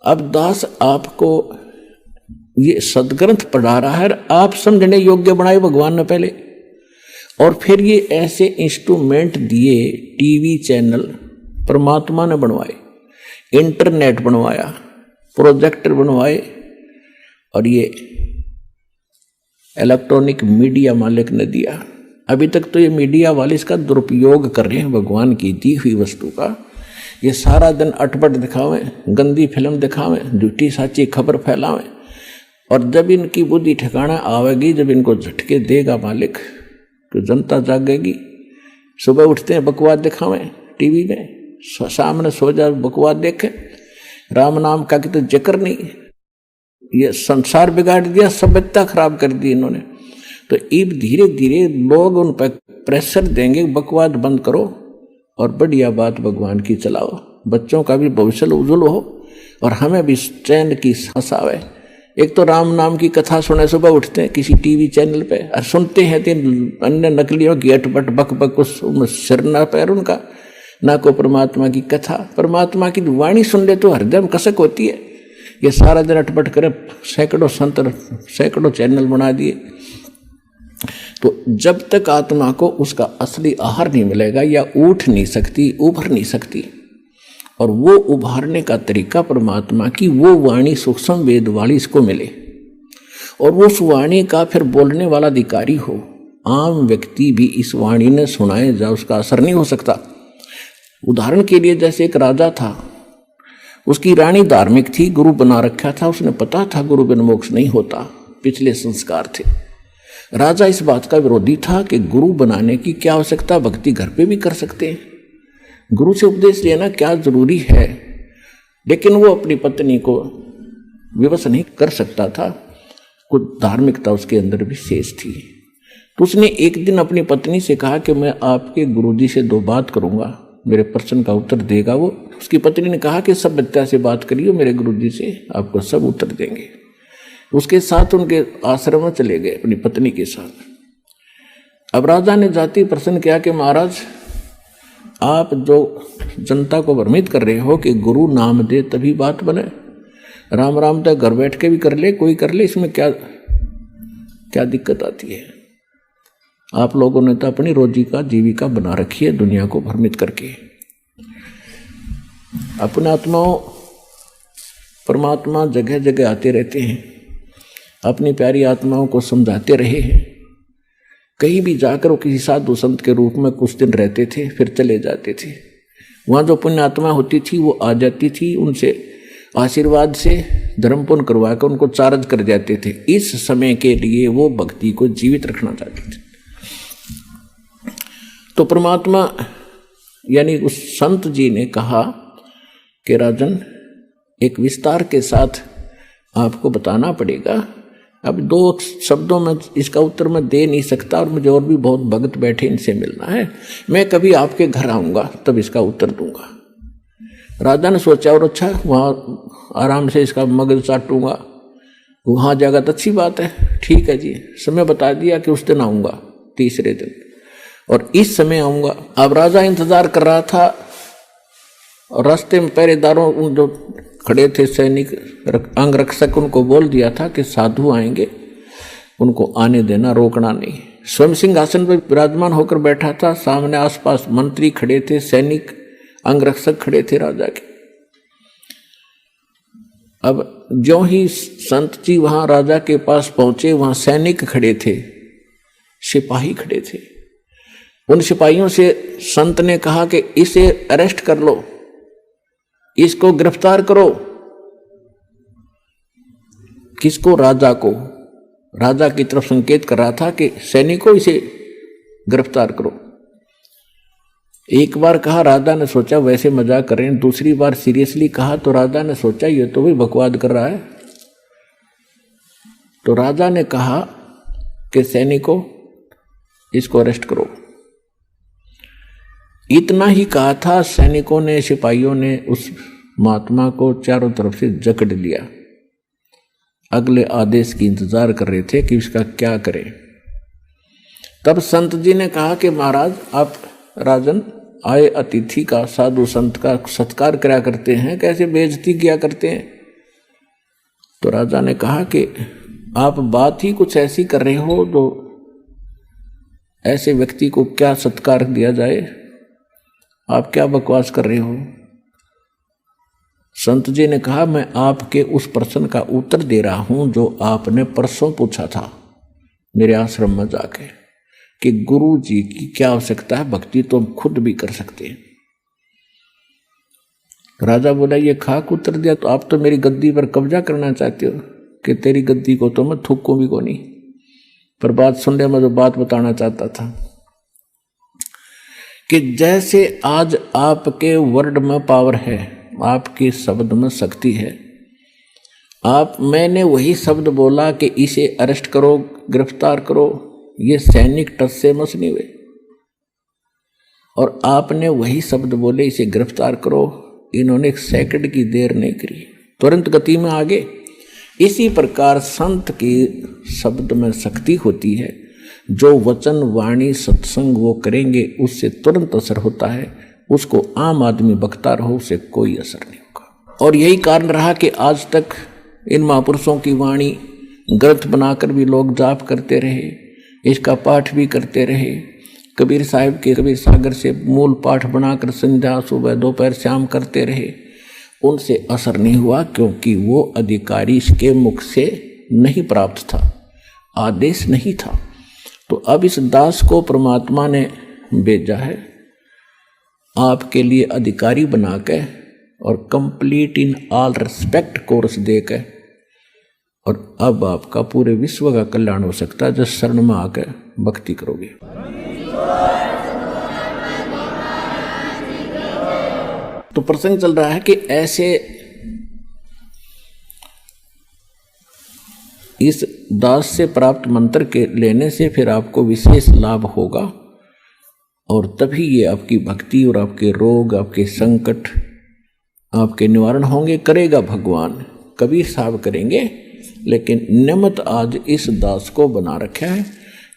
अब दास आपको ये सदग्रंथ पढ़ा रहा है, आप समझने योग्य बनाए भगवान ने पहले, और फिर ये ऐसे इंस्ट्रूमेंट दिए, टीवी चैनल परमात्मा ने बनवाए, इंटरनेट बनवाया, प्रोजेक्टर बनवाए, और ये इलेक्ट्रॉनिक मीडिया मालिक ने दिया। अभी तक तो ये मीडिया वाले इसका दुरुपयोग कर रहे हैं भगवान की दी हुई वस्तु का। ये सारा दिन अटपट दिखावें, गंदी फिल्म दिखावें, झूठी साची खबर फैलावें, और जब इनकी बुद्धि ठिकाना आवेगी, जब इनको झटके देगा मालिक, तो जनता जागेगी। सुबह उठते हैं बकवास दिखावें टीवी में, सामने सो जा बकवास देखे, राम नाम का कि तो जिक्र नहीं। ये संसार बिगाड़ दिया, सभ्यता खराब कर दी इन्होंने। तो अब धीरे धीरे लोग उन पर प्रेशर देंगे, बकवास बंद करो और बढ़िया बात भगवान की चलाओ, बच्चों का भी भविष्य उज्जवल हो और हमें भी चैन की सांस आवे। एक तो राम नाम की कथा सुने, सुबह उठते हैं किसी टीवी चैनल पे और सुनते हैं तीन अन्य नकलियों की अटपट बक बक, सिर ना पैर उनका, ना को परमात्मा की कथा, परमात्मा की वाणी सुन ले तो हृदय में कसक होती है। ये सारा दिन अटपट करे, सैकड़ों संत, सैकड़ों चैनल बना दिए। तो जब तक आत्मा को उसका असली आहार नहीं मिलेगा या उठ नहीं सकती, उभर नहीं सकती, और वो उभारने का तरीका परमात्मा की वो वाणी सूक्ष्म वेद वाली इसको मिले, और वो उस वाणी का फिर बोलने वाला अधिकारी हो। आम व्यक्ति भी इस वाणी ने सुनाए जा, उसका असर नहीं हो सकता। उदाहरण के लिए जैसे एक राजा था, उसकी रानी धार्मिक थी, गुरु बना रखा था, उसने पता था गुरु बिन मोक्ष नहीं होता, पिछले संस्कार थे। राजा इस बात का विरोधी था कि गुरु बनाने की क्या आवश्यकता, भक्ति घर पे भी कर सकते हैं, गुरु से उपदेश लेना क्या जरूरी है। लेकिन वो अपनी पत्नी को विवश नहीं कर सकता था, कुछ धार्मिकता उसके अंदर भी शेष थी। तो उसने एक दिन अपनी पत्नी से कहा कि मैं आपके गुरुजी से 2 बात करूंगा, मेरे प्रश्न का उत्तर देगा वो। उसकी पत्नी ने कहा कि सब बच्चा से बात करिए, मेरे गुरुजी से आपको सब उत्तर देंगे। उसके साथ उनके आश्रम में चले गए अपनी पत्नी के साथ। अब राजा ने जाति प्रश्न किया कि महाराज, आप जो जनता को भ्रमित कर रहे हो कि गुरु नाम दे तभी बात बने, राम राम तक घर बैठ के भी कर ले, कोई कर ले, इसमें क्या दिक्कत आती है? आप लोगों ने तो अपनी रोजी का जीविका बना रखी है दुनिया को भ्रमित करके। अपने आत्माओं परमात्मा जगह जगह आते रहते हैं, अपनी प्यारी आत्माओं को समझाते रहे हैं। कहीं भी जाकर वो किसी साधु संत के रूप में कुछ दिन रहते थे, फिर चले जाते थे। वहाँ जो पुण्य आत्मा होती थी वो आ जाती थी, उनसे आशीर्वाद से धर्म पुण्य करवा कर उनको चार्ज कर जाते थे। इस समय के लिए वो भक्ति को जीवित रखना चाहते थे। तो परमात्मा यानी उस संत जी ने कहा कि राजन, एक विस्तार के साथ आपको बताना पड़ेगा। अब 2 शब्दों में इसका उत्तर मैं दे नहीं सकता, और मुझे और भी बहुत भगत बैठे, इनसे मिलना है। मैं कभी आपके घर आऊँगा तब इसका उत्तर दूंगा। राजा ने सोचा, और अच्छा वहाँ आराम से इसका मगज चाटूंगा, वहाँ जाएगा तो अच्छी बात है, ठीक है जी। समय बता दिया कि उस दिन आऊँगा, तीसरे दिन, और इस समय आऊँगा। अब राजा इंतजार कर रहा था, और रास्ते में पहरेदारों उन जो खड़े थे सैनिक अंगरक्षक, उनको बोल दिया था कि साधु आएंगे, उनको आने देना, रोकना नहीं। स्वयं सिंहासन पर विराजमान होकर बैठा था, सामने आसपास मंत्री खड़े थे, सैनिक अंगरक्षक खड़े थे राजा के। अब ज्यों ही संत जी वहां राजा के पास पहुंचे, वहां सैनिक खड़े थे, सिपाही खड़े थे। उन सिपाहियों से संत ने कहा कि इसे अरेस्ट कर लो, इसको गिरफ्तार करो। किसको? राजा को। राजा की तरफ संकेत कर रहा था कि सैनिकों, इसे गिरफ्तार करो। एक बार कहा, राजा ने सोचा वैसे मजाक कर रहे हैं। दूसरी बार सीरियसली कहा तो राजा ने सोचा ये तो भी बकवाद कर रहा है। तो राजा ने कहा कि सैनिकों, इसको अरेस्ट करो। इतना ही कहा था, सैनिकों ने, सिपाहियों ने उस महात्मा को चारों तरफ से जकड़ लिया। अगले आदेश की इंतजार कर रहे थे कि इसका क्या करें। तब संत जी ने कहा कि महाराज, आप राजन आए अतिथि का, साधु संत का सत्कार किया करते हैं, कैसे बेइज्जती किया करते हैं। तो राजा ने कहा कि आप बात ही कुछ ऐसी कर रहे हो तो ऐसे व्यक्ति को क्या सत्कार दिया जाए, आप क्या बकवास कर रहे हो। संत जी ने कहा, मैं आपके उस प्रश्न का उत्तर दे रहा हूं जो आपने परसों पूछा था मेरे आश्रम में जाके, कि गुरु जी की क्या आवश्यकता है, भक्ति तो हम खुद भी कर सकते हैं। राजा बोला, ये खाक उत्तर दिया, तो आप तो मेरी गद्दी पर कब्जा करना चाहते हो कि तेरी गद्दी को तो मैं थूकूं भी को नहीं। पर बात सुनने में जो बात बताना चाहता था कि जैसे आज आपके वर्ड में पावर है, आपके शब्द में शक्ति है। मैंने वही शब्द बोला कि इसे अरेस्ट करो, गिरफ्तार करो, ये सैनिक टस से मस नहीं हुए, और आपने वही शब्द बोले इसे गिरफ्तार करो, इन्होंने 1 सेकंड की देर नहीं करी, तुरंत गति में आगे। इसी प्रकार संत की शब्द में शक्ति होती है। जो वचन वाणी सत्संग वो करेंगे उससे तुरंत असर होता है, उसको आम आदमी बकता रहो उसे कोई असर नहीं होगा। और यही कारण रहा कि आज तक इन महापुरुषों की वाणी ग्रंथ बनाकर भी लोग जाप करते रहे, इसका पाठ भी करते रहे। कबीर साहिब के कबीर सागर से मूल पाठ बनाकर संध्या, सुबह, दोपहर, शाम करते रहे, उनसे असर नहीं हुआ, क्योंकि वो अधिकारी इसके मुख से नहीं प्राप्त था, आदेश नहीं था। तो अब इस दास को परमात्मा ने भेजा है आपके लिए अधिकारी बना के, और complete in all respect course दे के, और अब आपका पूरे विश्व का कल्याण हो सकता है जब शरण में आकर भक्ति करोगे। तो प्रसंग चल रहा है कि ऐसे इस दास से प्राप्त मंत्र के लेने से फिर आपको विशेष लाभ होगा और तभी ये आपकी भक्ति और आपके रोग, आपके संकट, आपके निवारण होंगे। करेगा भगवान, कबीर साहब करेंगे, लेकिन नियमत आज इस दास को बना रखा है।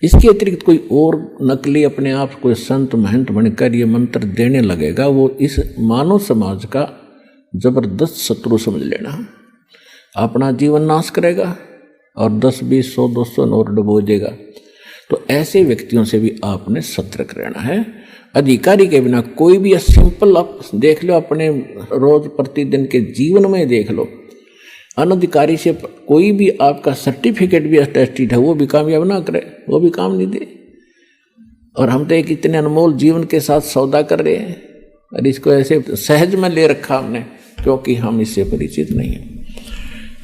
इसके अतिरिक्त कोई और नकली अपने आप कोई संत महंत बनकर ये मंत्र देने लगेगा, वो इस मानव समाज का जबरदस्त शत्रु समझ लेना। अपना जीवन नाश करेगा और 10, 20, 100, 200 और डुबो देगा। तो ऐसे व्यक्तियों से भी आपने सतर्क रहना है। अधिकारी के बिना कोई भी सिंपल आप देख लो, अपने रोज प्रतिदिन के जीवन में देख लो, अनधिकारी से कोई भी आपका सर्टिफिकेट भी अटेस्टेड है वो भी कामयाब ना करे, वो भी काम नहीं दे। और हम तो एक इतने अनमोल जीवन के साथ सौदा कर रहे हैं और इसको ऐसे सहज में ले रखा हमने, क्योंकि हम इससे परिचित नहीं हैं।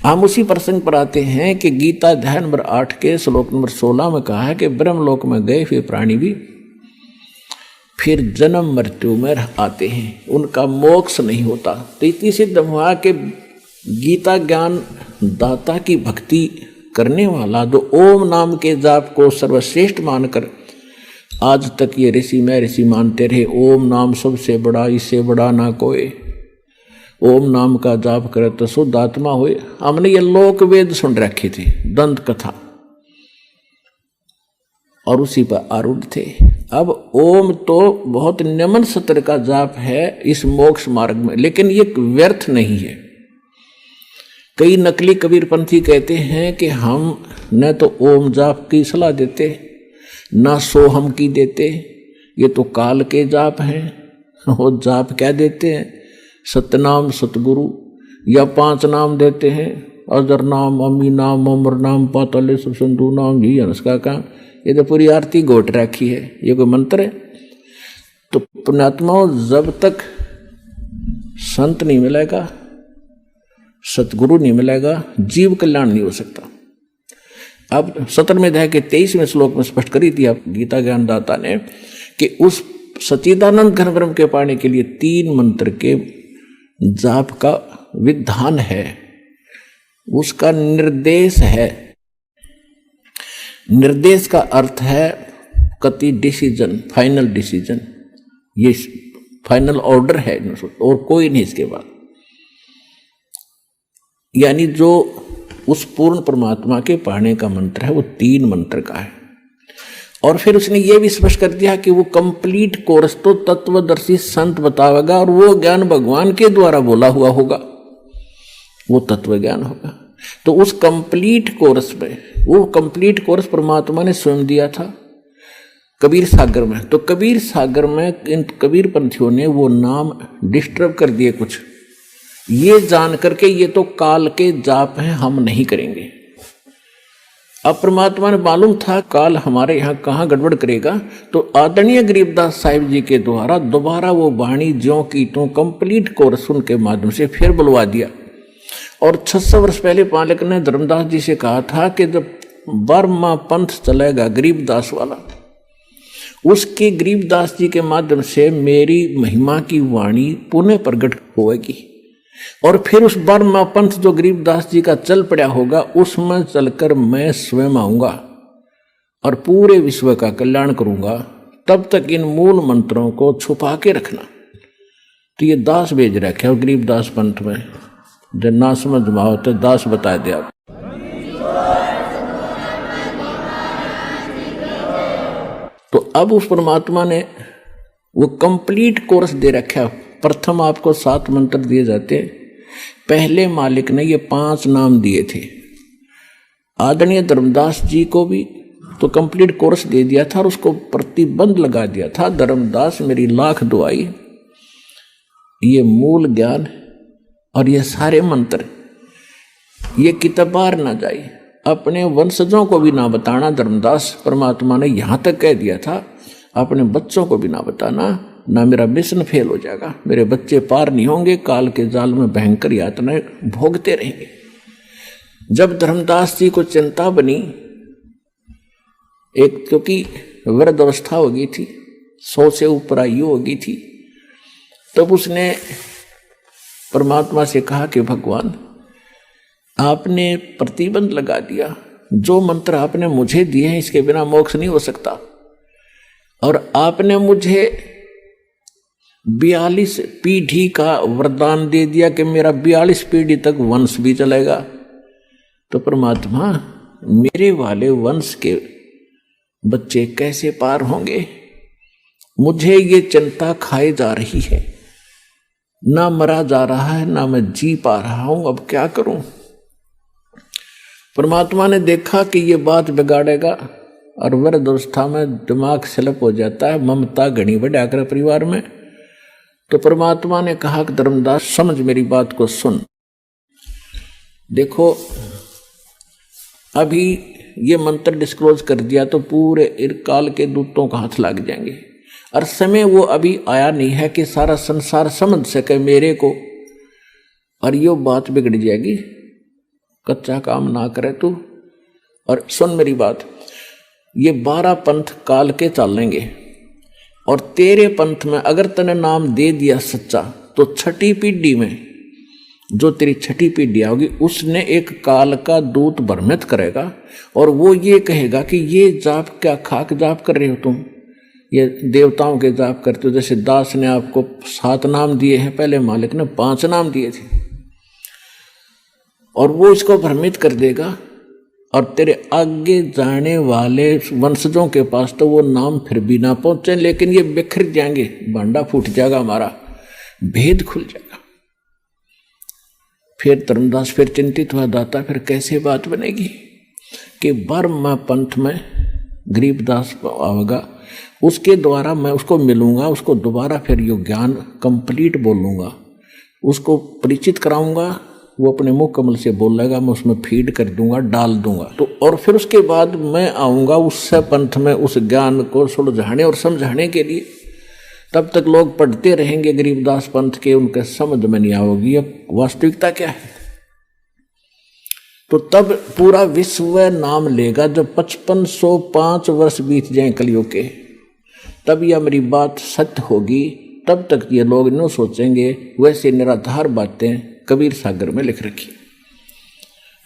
हम उसी प्रसंग पर आते हैं कि गीता अध्याय नंबर 8 के श्लोक नंबर 16 में कहा है कि ब्रह्मलोक में गए फिर प्राणी भी फिर जन्म मृत्यु में आते हैं, उनका मोक्ष नहीं होता। तो इतनी सिद्ध हुआ कि गीता ज्ञान दाता की भक्ति करने वाला जो ओम नाम के जाप को सर्वश्रेष्ठ मानकर आज तक ये ऋषि मैं ऋषि मानते रहे, ओम नाम सबसे बड़ा, इससे बड़ा ना कोई, ओम नाम का जाप करे तो शुद्ध आत्मा हुए। हमने ये लोक वेद सुन रखी थी, दंत कथा, और उसी पर आरूढ़ थे। अब ओम तो बहुत नियमन सत्र का जाप है इस मोक्ष मार्ग में, लेकिन ये व्यर्थ नहीं है। कई नकली कबीरपंथी कहते हैं कि हम न तो ओम जाप की सलाह देते न सोहम की देते, ये तो काल के जाप हैं। वो जाप क्या देते हैं? सतनाम सतगुरु, या 5 नाम देते हैं, अजर नाम, अमी नाम, अमर नाम, पाताले सिंधु नाम, जी हंस का काम। ये तो पूरी आरती घोट रखी है, ये कोई मंत्र है? तो पुण्यात्माओं, जब तक संत नहीं मिलेगा, सतगुरु नहीं मिलेगा, जीव कल्याण नहीं हो सकता। अब 17वें अध्याय के 23वें श्लोक में स्पष्ट करी थी आप गीता ज्ञान दाता ने कि उस सच्चिदानंद घन ब्रह्म के पाने के लिए 3 मंत्र के जाप का विधान है, उसका निर्देश है। निर्देश का अर्थ है कति डिसीजन, फाइनल डिसीजन, ये फाइनल ऑर्डर है और कोई नहीं इसके बाद। यानी जो उस पूर्ण परमात्मा के पाने का मंत्र है वो 3 मंत्र का है। और फिर उसने ये भी स्पष्ट कर दिया कि वो कंप्लीट कोर्स तो तत्वदर्शी संत बतावेगा और वो ज्ञान भगवान के द्वारा बोला हुआ होगा, वो तत्व ज्ञान होगा। तो उस कंप्लीट कोर्स में, वो कंप्लीट कोर्स परमात्मा ने स्वयं दिया था कबीर सागर में। तो कबीर सागर में इन कबीर पंथियों ने वो नाम डिस्टर्ब कर दिए कुछ, ये जान करके ये तो काल के जाप हैं, हम नहीं करेंगे। अब परमात्मा ने मालूम था काल हमारे यहाँ कहाँ गड़बड़ करेगा, तो आदरणीय गरीबदास साहिब जी के द्वारा दोबारा वो वाणी ज्यों की तो कंप्लीट कोर्स उनके माध्यम से फिर बुलवा दिया। और 600 वर्ष पहले पालक ने धर्मदास जी से कहा था कि जब 12वां पंथ चलेगा गरीबदास वाला, उसके गरीबदास जी के माध्यम से मेरी महिमा की वाणी पुनः प्रकट होगी। और फिर उस 12वां पंथ जो गरीबदास जी का चल पड़ा होगा, उसमें चलकर मैं स्वयं आऊंगा और पूरे विश्व का कल्याण करूंगा। तब तक इन मूल मंत्रों को छुपा के रखना। तो ये दास भेज रखे और गरीबदास पंथ में जब ना समझ माओ तो दास बता दे आप। तो अब उस परमात्मा ने वो कंप्लीट कोर्स दे रखा। प्रथम आपको 7 मंत्र दिए जाते हैं। पहले मालिक ने ये 5 नाम दिए थे। आदरणीय धर्मदास जी को भी तो कंप्लीट कोर्स दे दिया था और उसको प्रतिबंध लगा दिया था, धर्मदास मेरी लाख दुआई, ये मूल ज्ञान और ये सारे मंत्र ये किताब बाहर ना जाए, अपने वंशजों को भी ना बताना। धर्मदास परमात्मा ने यहाँ तक कह दिया था, अपने बच्चों को भी ना बताना, ना मेरा मिशन फेल हो जाएगा, मेरे बच्चे पार नहीं होंगे, काल के जाल में भयंकर यातनाएं भोगते रहेंगे। जब धर्मदास जी को चिंता बनी, एक क्योंकि वृद्ध अवस्था हो गई थी, 100 से ऊपर आयु हो गई थी, तब उसने परमात्मा से कहा कि भगवान आपने प्रतिबंध लगा दिया, जो मंत्र आपने मुझे दिए हैं इसके बिना मोक्ष नहीं हो सकता। और आपने मुझे 42 पीढ़ी का वरदान दे दिया कि मेरा 42 पीढ़ी तक वंश भी चलेगा। तो परमात्मा मेरे वाले वंश के बच्चे कैसे पार होंगे? मुझे ये चिंता खाई जा रही है, ना मरा जा रहा है ना मैं जी पा रहा हूं, अब क्या करूं? परमात्मा ने देखा कि ये बात बिगाड़ेगा और वृद्ध अवस्था में दिमाग स्लिप हो जाता है, ममता घनी बढ़ा कर परिवार में। तो परमात्मा ने कहा कि धर्मदास समझ मेरी बात को सुन। देखो अभी ये मंत्र डिस्क्लोज कर दिया तो पूरे इरकाल के दूतों का हाथ लग जाएंगे, और समय वो अभी आया नहीं है कि सारा संसार समझ सके मेरे को, और ये बात बिगड़ जाएगी। कच्चा काम ना करे तू। और सुन मेरी बात, ये 12 पंथ काल के चलेंगे, और तेरे पंथ में अगर तने नाम दे दिया सच्चा तो छठी पीढ़ी में जो तेरी छठी पीढ़ी होगी उसने एक काल का दूत भ्रमित करेगा, और वो ये कहेगा कि ये जाप क्या खाक जाप कर रहे हो तुम, ये देवताओं के जाप करते हो। जैसे दास ने आपको 7 नाम दिए हैं, पहले मालिक ने 5 नाम दिए थे, और वो इसको भ्रमित कर देगा, और तेरे आगे जाने वाले वंशजों के पास तो वो नाम फिर भी ना पहुंचे, लेकिन ये बिखर जाएंगे, भांडा फूट जाएगा, हमारा भेद खुल जाएगा। फिर धर्मदास फिर चिंतित हुआ, दाता फिर कैसे बात बनेगी कि बर्मा पंथ में गरीबदास आवेगा, उसके द्वारा मैं उसको मिलूंगा, उसको दोबारा फिर यो ज्ञान कंप्लीट बोलूंगा, उसको परिचित कराऊंगा, वो अपने मुख कमल से बोलेगा, मैं उसमें फीड कर दूंगा, डाल दूंगा। तो और फिर उसके बाद मैं आऊंगा उससे पंथ में उस ज्ञान को सुलझाने और समझाने के लिए। तब तक लोग पढ़ते रहेंगे गरीबदास पंथ के, उनके समझ में नहीं आओगी अब वास्तविकता क्या है। तो तब पूरा विश्व नाम लेगा जब 5505 वर्ष बीत जाए कलयुग के, तब यह मेरी बात सत्य होगी। तब तक ये लोग न सोचेंगे वैसे निराधार बातें कबीर सागर में लिख रखी।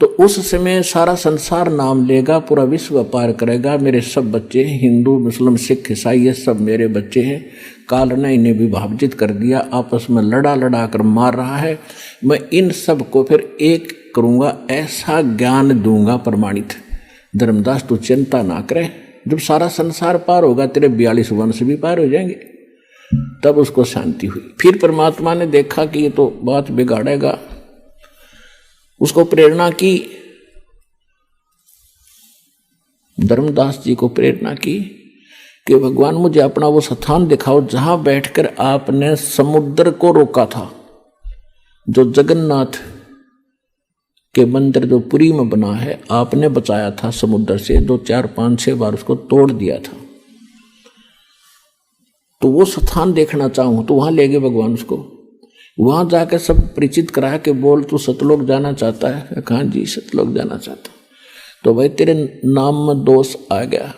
तो उस समय सारा संसार नाम लेगा, पूरा विश्व पार करेगा। मेरे सब बच्चे हिंदू मुस्लिम सिख ईसाई ये सब मेरे बच्चे हैं। काल ने इन्हें विभाजित कर दिया, आपस में लड़ा लड़ा कर मार रहा है। मैं इन सब को फिर एक करूँगा, ऐसा ज्ञान दूंगा प्रमाणित। धर्मदास तू चिंता ना करे, जब सारा संसार पार होगा तेरे 42 वंश भी पार हो जाएंगे। तब उसको शांति हुई। फिर परमात्मा ने देखा कि ये तो बात बिगाड़ेगा, उसको प्रेरणा की, धर्मदास जी को प्रेरणा की कि भगवान मुझे अपना वो स्थान दिखाओ जहां बैठकर आपने समुद्र को रोका था, जो जगन्नाथ के मंदिर जो पुरी में बना है, आपने बचाया था समुद्र से, जो 4 5 6 बार उसको तोड़ दिया था। तो वो स्थान देखना चाहूँ, तो वहां ले गए भगवान उसको। वहां जाकर सब परिचित कराया कि बोल तू सतलोक जाना चाहता है? कहाँ जी सतलोक जाना चाहता। तो भाई तेरे नाम में दोष आ गया,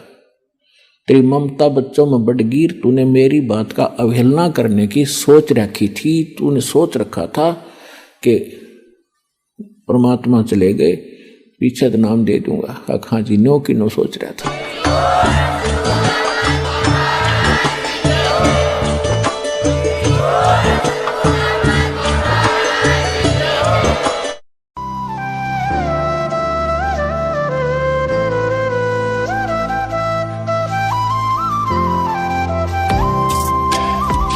तेरी ममता बच्चों में बड़गीर, तूने मेरी बात का अवहेलना करने की सोच रखी थी। तूने सोच रखा था कि परमात्मा चले गए, पीछे तो नाम दे दूंगा। हाँ जी, नो की नो सोच रहा था।